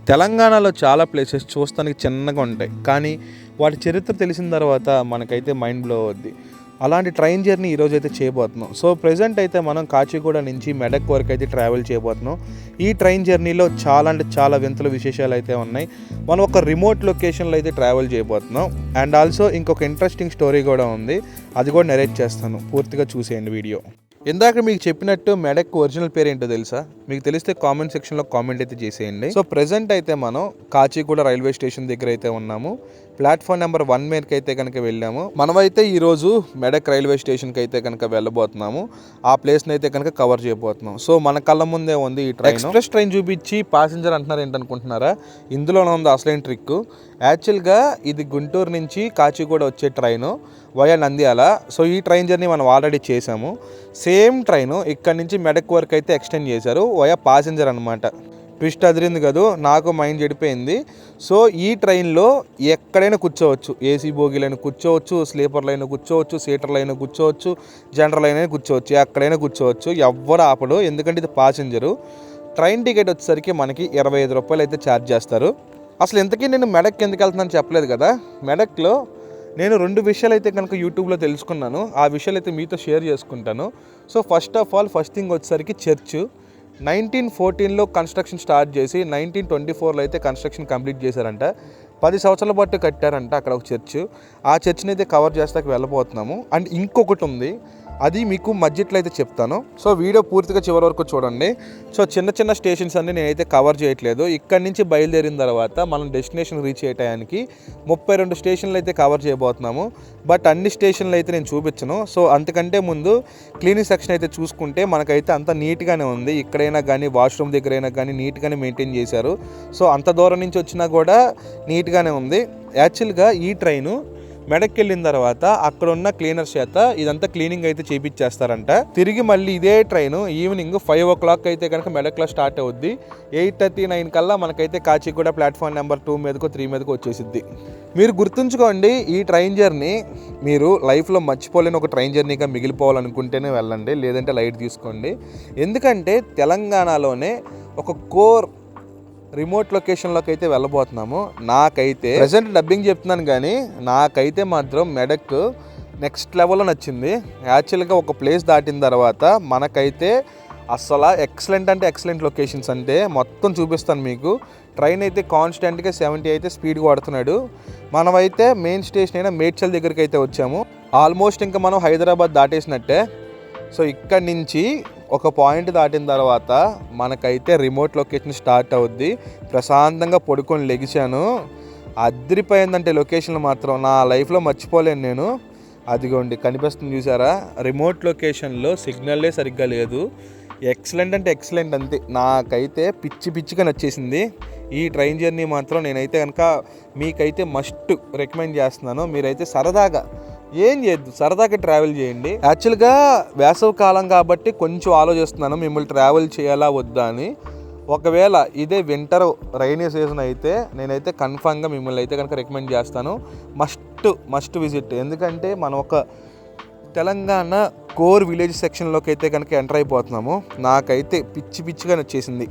తెలంగాణలో చాలా ప్లేసెస్ చూస్తానికి చిన్నగా ఉంటాయి, కానీ వాటి చరిత్ర తెలిసిన తర్వాత మనకైతే మైండ్ బ్లో అవుద్ది. అలాంటి ట్రైన్ జర్నీ ఈరోజు అయితే చేయబోతున్నాం. సో ప్రెజెంట్ అయితే మనం కాచిగూడ నుంచి మెదక్ వరకు అయితే ట్రావెల్ చేయబోతున్నాం. ఈ ట్రైన్ జర్నీలో చాలా అంటే చాలా వింతల విశేషాలు అయితే ఉన్నాయి. మనం ఒక రిమోట్ లొకేషన్లో అయితే ట్రావెల్ చేయబోతున్నాం. అండ్ ఆల్సో ఇంకొక ఇంట్రెస్టింగ్ స్టోరీ కూడా ఉంది, అది కూడా నెరేట్ చేస్తాను. పూర్తిగా చూసేయండి వీడియో. ఇందాక మీకు చెప్పినట్టు మెదక్ ఒరిజినల్ పేరు ఏంటో తెలుసా? మీకు తెలిస్తే కామెంట్ సెక్షన్లో కామెంట్ అయితే చేసేయండి. సో ప్రెజెంట్ అయితే మనం కాచిగూడ రైల్వే స్టేషన్ దగ్గర అయితే ఉన్నాము. ప్లాట్ఫామ్ నెంబర్ 1 మీదకి అయితే కనుక వెళ్ళాము. మనమైతే ఈరోజు మెదక్ రైల్వే స్టేషన్కి అయితే కనుక వెళ్ళబోతున్నాము. ఆ ప్లేస్ని అయితే కనుక కవర్ చేయబోతున్నాం. సో మన కళ్ళ ముందే ఉంది ఈ ట్రైన్. ఎక్స్ప్రెస్ ట్రైన్ చూపించి ప్యాసింజర్ అంటున్నారు ఏంటనుకుంటున్నారా? ఇందులోనే ఉంది అసలైన ట్రిక్. యాక్చువల్గా ఇది గుంటూరు నుంచి కాచిగూడ వచ్చే ట్రైను వయా నంద్యాల. సో ఈ ట్రైన్ జర్నీ మనం ఆల్రెడీ చేసాము. సేమ్ ట్రైను ఇక్కడ నుంచి మెదక్ వరకు అయితే ఎక్స్టెండ్ చేశారు వయా ప్యాసింజర్ అనమాట. ట్విస్ట్ అదిరింది కదా, నాకు మైండ్ చెడిపోయింది. సో ఈ ట్రైన్లో ఎక్కడైనా కూర్చోవచ్చు. ఏసీ బోగీలైనా కూర్చోవచ్చు, స్లీపర్ లైన్ కూర్చోవచ్చు, సీటర్ లైన్ కూర్చోవచ్చు, జనరల్ అయినా కూర్చోవచ్చు, ఎక్కడైనా కూర్చోవచ్చు. ఎవ్వరు ఆపడు, ఎందుకంటే ఇది ప్యాసింజరు. ట్రైన్ టికెట్ వచ్చేసరికి మనకి 25 రూపాయలు అయితే ఛార్జ్ చేస్తారు. అసలు ఇంతకీ నేను మెదక్ ఎందుకు వెళ్తున్నాను చెప్పలేదు కదా. మెదక్లో నేను 2 విషయాలు అయితే కనుక యూట్యూబ్లో తెలుసుకున్నాను. ఆ విషయాలు అయితే మీతో షేర్ చేసుకుంటాను. So first of all first thing వచ్చేసరికి చర్చ్ 1914లో కన్స్ట్రక్షన్ స్టార్ట్ చేసి 1924లో అయితే కన్స్ట్రక్షన్ కంప్లీట్ చేశారంట. 10 సంవత్సరాల పాటు కట్టారంట అక్కడ ఒక చర్చ్. ఆ చర్చ్ని అయితే కవర్ చేస్తాకి వెళ్ళబోతున్నాము. అండ్ ఇంకొకటి ఉంది, అది మీకు మధ్యలో అయితే చెప్తాను. సో వీడియో పూర్తిగా చివరి వరకు చూడండి. సో చిన్న చిన్న స్టేషన్స్ అన్ని నేనైతే కవర్ చేయట్లేదు. ఇక్కడి నుంచి బయలుదేరిన తర్వాత మనం డెస్టినేషన్ రీచ్ అయ్యేటానికి 32 స్టేషన్లు అయితే కవర్ చేయబోతున్నాము. బట్ అన్ని స్టేషన్లు అయితే నేను చూపించను. సో అంతకంటే ముందు క్లీనింగ్ సెక్షన్ అయితే చూసుకుంటే మనకైతే అంత నీట్గానే ఉంది. ఇక్కడైనా కానీ వాష్రూమ్ దగ్గరైనా కానీ నీట్గానే మెయింటైన్ చేశారు. సో అంత దూరం నుంచి వచ్చినా కూడా నీట్గానే ఉంది. యాక్చువల్గా ఈ ట్రైను మెదక్కి వెళ్ళిన తర్వాత అక్కడ ఉన్న క్లీనర్స్ చేత ఇదంతా క్లీనింగ్ అయితే చేయించేస్తారంట. తిరిగి మళ్ళీ ఇదే ట్రైన్ ఈవినింగ్ 5 o'clock అయితే కనుక మెదక్లో స్టార్ట్ అవుద్ది. 8:39 కల్లా మనకైతే కాచిగూడ ప్లాట్ఫామ్ నెంబర్ 2 మీదకో 3 మీదకో వచ్చేసిద్ది. మీరు గుర్తుంచుకోండి, ఈ ట్రైన్ జర్నీ మీరు లైఫ్లో మర్చిపోలేని ఒక ట్రైన్ జర్నీగా మిగిలిపోవాలనుకుంటేనే వెళ్ళండి, లేదంటే లైట్ తీసుకోండి. ఎందుకంటే తెలంగాణలోనే ఒక కోర్ రిమోట్ లొకేషన్లోకి అయితే వెళ్ళబోతున్నాము. నాకైతే ప్రెజెంట్ డబ్బింగ్ చెప్తున్నాను, కానీ నాకైతే మాత్రం మెదక్ నెక్స్ట్ లెవెల్లో నచ్చింది. యాక్చువల్గా ఒక ప్లేస్ దాటిన తర్వాత మనకైతే అసలు ఎక్సలెంట్ అంటే ఎక్సలెంట్ లొకేషన్స్ అంటే మొత్తం చూపిస్తాను మీకు. ట్రైన్ అయితే కాన్స్టెంట్గా 70 అయితే స్పీడ్గా వాడుతున్నాడు. మనమైతే మెయిన్ స్టేషన్ అయినా మేడ్చల్ దగ్గరికి అయితే వచ్చాము. ఆల్మోస్ట్ ఇంకా మనం హైదరాబాద్ దాటేసినట్టే. సో ఇక్కడి నుంచి ఒక పాయింట్ దాటిన తర్వాత మనకైతే రిమోట్ లొకేషన్ స్టార్ట్ అవుద్ది. ప్రశాంతంగా పడుకొని లెగిశాను. అదిరిపోయిందంటే లొకేషన్ మాత్రం నా లైఫ్లో మర్చిపోలేను నేను. అదిగోండి కనిపిస్తుంది చూసారా, రిమోట్ లొకేషన్లో సిగ్నల్లే సరిగ్గా లేదు. ఎక్సలెంట్ అంటే ఎక్సలెంట్ అంతే. నాకైతే పిచ్చిగా నచ్చేసింది ఈ ట్రైన్ జర్నీ మాత్రం. నేనైతే కనుక మీకైతే మస్ట్ రికమెండ్ చేస్తున్నాను. మీరైతే సరదాగా ఏం చేయొద్దు, సరదాగా ట్రావెల్ చేయండి. యాక్చువల్గా వేసవి కాలం కాబట్టి కొంచెం ఆలోచిస్తున్నాను మిమ్మల్ని ట్రావెల్ చేయాలా వద్దా అని. ఒకవేళ ఇదే వింటర్ రైనీ సీజన్ అయితే నేనైతే కన్ఫామ్గా మిమ్మల్ని అయితే కనుక రికమెండ్ చేస్తాను. Must visit. ఎందుకంటే మనం ఒక తెలంగాణ కోర్ విలేజ్ సెక్షన్లోకి అయితే కనుక ఎంటర్ అయిపోతున్నాము. నాకైతే పిచ్చిగా నచ్చేసింది.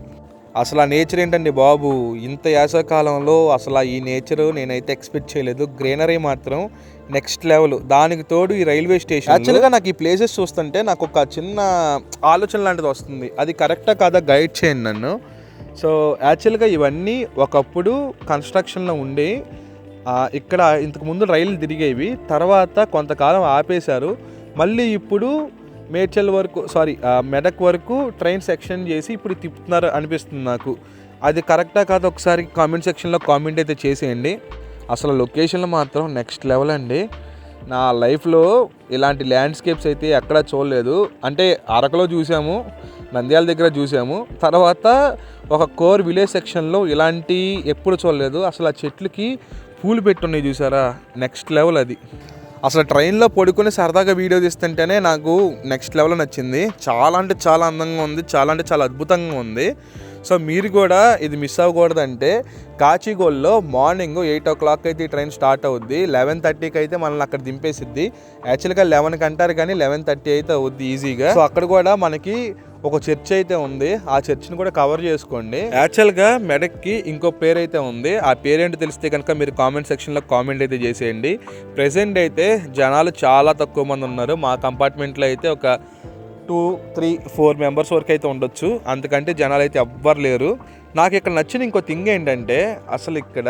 అసలు ఆ నేచర్ ఏంటండి బాబు, ఇంత యాసకాలంలో అసలు ఈ నేచర్ నేనైతే ఎక్స్పెక్ట్ చేయలేదు. గ్రీనరీ మాత్రం నెక్స్ట్ లెవెల్. దానికి తోడు ఈ రైల్వే స్టేషన్. యాక్చువల్గా నాకు ఈ ప్లేసెస్ చూస్తుంటే నాకు ఒక చిన్న ఆలోచన లాంటిది వస్తుంది. అది కరెక్టా కాదా గైడ్ చేయండి నన్ను. సో యాక్చువల్గా ఇవన్నీ ఒకప్పుడు కన్స్ట్రక్షన్లో ఉండి ఇక్కడ ఇంతకుముందు రైలు తిరిగేవి, తర్వాత కొంతకాలం ఆపేశారు. మళ్ళీ ఇప్పుడు మేడ్చల్ వరకు మెదక్ వరకు ట్రైన్ సెక్షన్ చేసి ఇప్పుడు తిప్పుతున్నారు అనిపిస్తుంది నాకు. అది కరెక్టా కాదు ఒకసారి కామెంట్ సెక్షన్లో కామెంట్ అయితే చేసేయండి. అసలు లొకేషన్లో మాత్రం నెక్స్ట్ లెవెల్ అండి. నా లైఫ్లో ఇలాంటి ల్యాండ్స్కేప్స్ అయితే ఎక్కడా చూడలేదు. అంటే అరకులో చూసాము, నంద్యాల దగ్గర చూసాము, తర్వాత ఒక కోర్ విలేజ్ సెక్షన్లో ఇలాంటి ఎప్పుడు చూడలేదు. అసలు ఆ చెట్లకి పూలు పెట్టున్నాయి చూసారా, నెక్స్ట్ లెవెల్ అది. అసలు ట్రైన్లో పడుకుని సరదాగా వీడియో తీస్తుంటేనే నాకు నెక్స్ట్ లెవెల్లో నచ్చింది. చాలా అంటే చాలా అందంగా ఉంది, చాలా అంటే చాలా అద్భుతంగా ఉంది. సో మీరు కూడా ఇది మిస్ అవ్వకూడదంటే కాచిగూడలో మార్నింగ్ 8 o'clock అయితే ఈ ట్రైన్ స్టార్ట్ అవుద్ది. 11:30కి అయితే మనల్ని అక్కడ దింపేసిద్ది. యాక్చువల్గా 11కి అంటారు కానీ 11:30 అయితే అవుద్ది ఈజీగా. సో అక్కడ కూడా మనకి ఒక చర్చ్ అయితే ఉంది, ఆ చర్చ్ని కూడా కవర్ చేసుకోండి. యాక్చువల్గా మెడక్కి ఇంకో పేరు అయితే ఉంది, ఆ పేరేంటి తెలిస్తే కనుక మీరు కామెంట్ సెక్షన్లో కామెంట్ అయితే చేసేయండి. ప్రెసెంట్ అయితే జనాలు చాలా తక్కువ మంది ఉన్నారు. మా కంపార్ట్మెంట్లో అయితే ఒక 2, 3, 4 మెంబర్స్ వరకు అయితే ఉండొచ్చు, అంతకంటే జనాలు అయితే ఎవ్వరు లేరు. నాకు ఇక్కడ నచ్చిన ఇంకో థింగ్ ఏంటంటే అసలు ఇక్కడ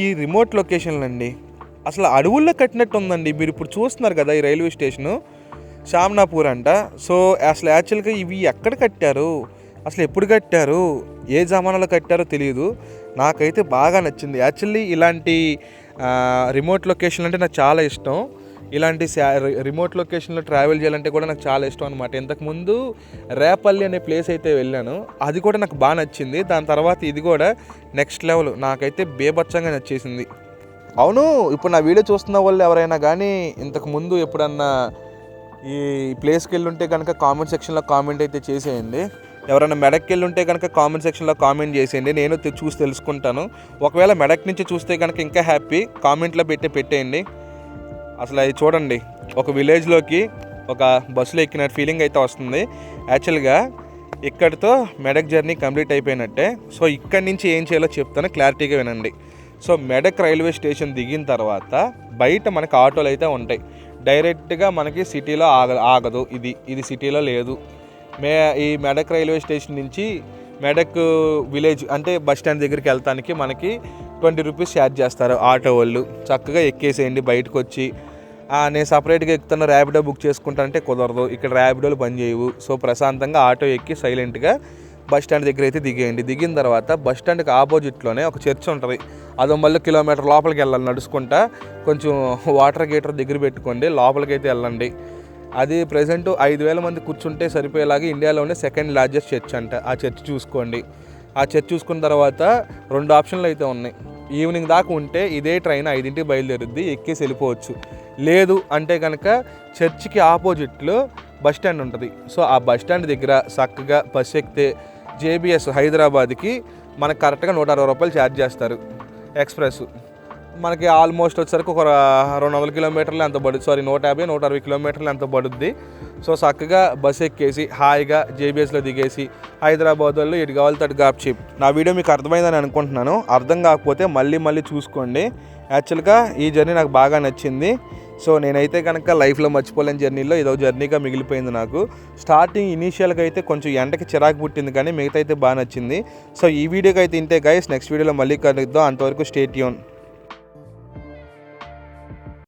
ఈ రిమోట్ లొకేషన్లు అండి, అసలు అడవుల్లో కట్టినట్టు ఉందండి. మీరు ఇప్పుడు చూస్తున్నారు కదా ఈ రైల్వే స్టేషను షామ్నాపూర్ అంట. సో అసలు యాక్చువల్గా ఇవి ఎక్కడ కట్టారు, అసలు ఎప్పుడు కట్టారు, ఏ జమానాలో కట్టారో తెలియదు. నాకైతే బాగా నచ్చింది. యాక్చువల్లీ ఇలాంటి రిమోట్ లొకేషన్లు అంటే నాకు చాలా ఇష్టం. ఇలాంటి రిమోట్ లొకేషన్లో ట్రావెల్ చేయాలంటే కూడా నాకు చాలా ఇష్టం అనమాట. ఇంతకుముందు రేపల్లి అనే ప్లేస్ అయితే వెళ్ళాను, అది కూడా నాకు బాగా నచ్చింది. దాని తర్వాత ఇది కూడా నెక్స్ట్ లెవెల్, నాకైతే బేబచ్చంగా నచ్చేసింది. అవును, ఇప్పుడు నా వీడియో చూస్తున్న వాళ్ళు ఎవరైనా కానీ ఇంతకుముందు ఎప్పుడన్నా ఈ ప్లేస్కి వెళ్ళి ఉంటే కనుక కామెంట్ సెక్షన్లో కామెంట్ అయితే చేసేయండి. ఎవరైనా మెడక్కి వెళ్ళి ఉంటే కనుక కామెంట్ సెక్షన్లో కామెంట్ చేసేయండి, నేను చూసి తెలుసుకుంటాను. ఒకవేళ మెడక్ నుంచి చూస్తే కనుక ఇంకా హ్యాపీ, కామెంట్లో పెట్టేయండి. అసలు అది చూడండి, ఒక విలేజ్లోకి ఒక బస్సులో ఎక్కిన ఫీలింగ్ అయితే వస్తుంది. యాక్చువల్గా ఇక్కడితో మెడక్ జర్నీ కంప్లీట్ అయిపోయినట్టే. సో ఇక్కడి నుంచి ఏం చేయాలో చెప్తాను, క్లారిటీగా వినండి. సో మెడక్ రైల్వే స్టేషన్ దిగిన తర్వాత బయట మనకి ఆటోలు అయితే ఉంటాయి. డైరెక్ట్గా మనకి సిటీలో ఆగదు, ఇది సిటీలో లేదు. ఈ మెడక్ రైల్వే స్టేషన్ నుంచి మెడక్ విలేజ్ అంటే బస్ స్టాండ్ దగ్గరికి వెళ్తానికి మనకి 20 రూపీస్ ఛార్జ్ చేస్తారు ఆటో వాళ్ళు. చక్కగా ఎక్కేసేయండి బయటకు వచ్చి. నేను సపరేట్గా ఎక్కుతున్న ర్యాపిడో బుక్ చేసుకుంటానంటే కుదరదు, ఇక్కడ ర్యాపిడోలు పని చేయవు. సో ప్రశాంతంగా ఆటో ఎక్కి సైలెంట్గా బస్ స్టాండ్ దగ్గర అయితే దిగేయండి. దిగిన తర్వాత బస్ స్టాండ్కి ఆపోజిట్లోనే ఒక చర్చ్ ఉంటుంది, అదో మళ్ళీ కిలోమీటర్ లోపలికి వెళ్ళాలి నడుచుకుంటా. కొంచెం వాటర్ గీటర్ దగ్గర పెట్టుకోండి, లోపలికి అయితే వెళ్ళండి. అది ప్రజెంట్ 5,000 మంది కూర్చుంటే సరిపోయేలాగా ఇండియాలోనే సెకండ్ లార్జెస్ట్ చర్చ్ అంట. ఆ చర్చ్ చూసుకోండి. ఆ చర్చ్ చూసుకున్న తర్వాత 2 ఆప్షన్లు అయితే ఉన్నాయి. ఈవినింగ్ దాకా ఉంటే ఇదే ట్రైన్ 5ంటికి బయలుదేరుద్ది, ఎక్కేసి వెళ్ళిపోవచ్చు. లేదు అంటే కనుక చర్చికి ఆపోజిట్లో బస్ స్టాండ్ ఉంటుంది. సో ఆ బస్ స్టాండ్ దగ్గర చక్కగా బస్ ఎక్కితే జేబీఎస్ హైదరాబాద్కి మనకు కరెక్ట్గా 160 రూపాయలు ఛార్జ్ చేస్తారు ఎక్స్ప్రెస్. మనకి ఆల్మోస్ట్ వచ్చేసరికి ఒక 200 కిలోమీటర్లు ఎంత పడుతుంది, 150, 160 కిలోమీటర్లు ఎంత పడుద్ది. సో చక్కగా బస్ ఎక్కేసి హాయిగా జేబీఎస్లో దిగేసి హైదరాబాద్ వాళ్ళు ఎటు కావాలి అటు గాప్ చెప్పి. నా వీడియో మీకు అర్థమైందని అనుకుంటున్నాను. అర్థం కాకపోతే మళ్ళీ చూసుకోండి. యాక్చువల్గా ఈ జర్నీ నాకు బాగా నచ్చింది. సో నేనైతే కనుక లైఫ్లో మర్చిపోలేని జర్నీలో ఇదో జర్నీగా మిగిలిపోయింది నాకు. స్టార్టింగ్ ఇనీషియల్గా అయితే కొంచెం ఎండకి చిరాకు పుట్టింది, కానీ మిగతా అయితే బాగా నచ్చింది. సో ఈ వీడియోకి అయితే ఇంతే గైస్, నెక్స్ట్ వీడియోలో మళ్ళీ కలుద్దాం. అంతవరకు స్టే ట్యూన్.